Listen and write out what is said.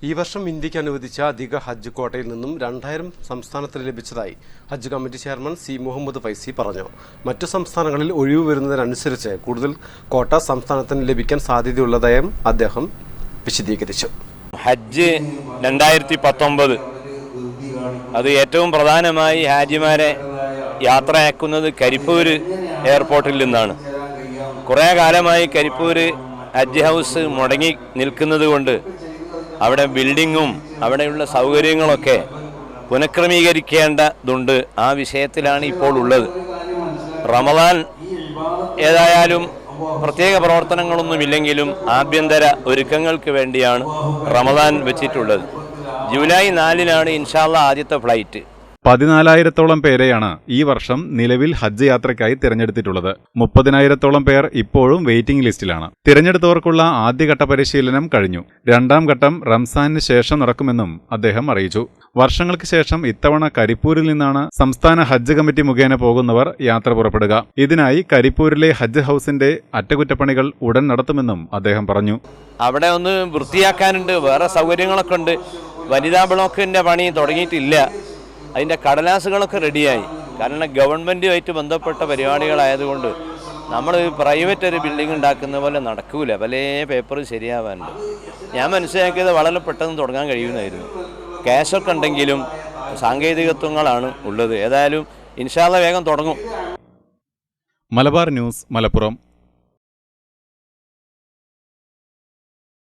ഈ വർഷം ഇന്ത്യക്ക് അനുവദിച്ച അധിക ഹജ്ജ് കോട്ടയിൽ നിന്നും 2000 സംസ്ഥാനത്തിന് ലഭിച്ചതായി ഹജ്ജ് committee chairman C Muhammad Faizi പറഞ്ഞു. മറ്റു സംസ്ഥാനങ്ങളിൽ ഒഴിവ് വരുന്നതിനനുസരിച്ച് കൂടുതൽ കോട്ട സംസ്ഥാനത്തിന് ലഭിക്കാൻ സാധ്യതയുള്ളതായും അദ്ദേഹം വിശദീകരിച്ചു. ഹജ്ജ് 2019 അത് ഏറ്റവും പ്രധാനമായി ഹാജിമാരെ യാത്രയാക്കുന്നത് കരിപ്പൂർ എയർപോർട്ടിൽ നിന്നാണ്. കുറേ കാലമായി കരിപ്പൂർ ഹജ്ജ് ഹൗസ് മുടങ്ങി നിൽക്കുന്നത് കൊണ്ട് അവിടെ ബിൽഡിങ്ങും അവിടെയുള്ള സൗകര്യങ്ങളൊക്കെ പുനഃക്രമീകരിക്കേണ്ടതുണ്ട്. ആ വിഷയത്തിലാണ് ഇപ്പോൾ ഉള്ളത്. റമദാൻ ഏതായാലും പ്രത്യേക പ്രവർത്തനങ്ങളൊന്നുമില്ലെങ്കിലും ആഭ്യന്തര ഒരുക്കങ്ങൾക്ക് വേണ്ടിയാണ് റമദാൻ വെച്ചിട്ടുള്ളത്. ജൂലൈ 4-നാണ് ഇൻഷാ അല്ലാഹ് ആദ്യത്തെ ഫ്ലൈറ്റ്. 14,000-ഓളം പേരെയാണ് ഈ വർഷം നിലവിൽ ഹജ്ജ് യാത്രയ്ക്കായി തിരഞ്ഞെടുത്തിട്ടുള്ളത്. 30,000-ഓളം പേർ ഇപ്പോഴും വെയിറ്റിംഗ് ലിസ്റ്റിലാണ്. തിരഞ്ഞെടുത്തവർക്കുള്ള ആദ്യഘട്ട പരിശീലനം കഴിഞ്ഞു. രണ്ടാം ഘട്ടം റംസാനിന് ശേഷം നടക്കുമെന്നും അദ്ദേഹം അറിയിച്ചു. വർഷങ്ങൾക്ക് ശേഷം ഇത്തവണ കരിപ്പൂരിൽ നിന്നാണ് സംസ്ഥാന ഹജ്ജ് കമ്മിറ്റി മുഖേന പോകുന്നവർ യാത്ര പുറപ്പെടുക. ഇതിനായി കരിപ്പൂരിലെ ഹജ്ജ് ഹൗസിന്റെ അറ്റകുറ്റപ്പണികൾ ഉടൻ നടത്തുമെന്നും അദ്ദേഹം പറഞ്ഞു. അവിടെ ഒന്ന് വൃത്തിയാക്കാനുണ്ട്, വേറെ സൗകര്യങ്ങളൊക്കെ ഉണ്ട്. വനിതാ ബ്ലോക്കിന്റെ പണി തുടങ്ങിയിട്ടില്ല. അതിൻ്റെ കടലാസുകളൊക്കെ റെഡിയായി. കാരണം ഗവൺമെൻറ്റുമായിട്ട് ബന്ധപ്പെട്ട പരിപാടികളായതുകൊണ്ട് നമ്മൾ പ്രൈവറ്റ് ഒരു ബിൽഡിംഗ് ഉണ്ടാക്കുന്ന പോലെ നടക്കൂല. പല പേപ്പർ ശരിയാവാനുണ്ട്. ഞാൻ മനസ്സിലാക്കിയത് വളരെ പെട്ടെന്ന് തുടങ്ങാൻ കഴിയുമായിരുന്നു. ക്യാഷൊക്കെ ഉണ്ടെങ്കിലും സാങ്കേതികത്വങ്ങളാണ് ഉള്ളത്. ഏതായാലും ഇൻഷാ അല്ലാഹ് വേഗം തുടങ്ങും. മലബാർ ന്യൂസ്, മലപ്പുറം.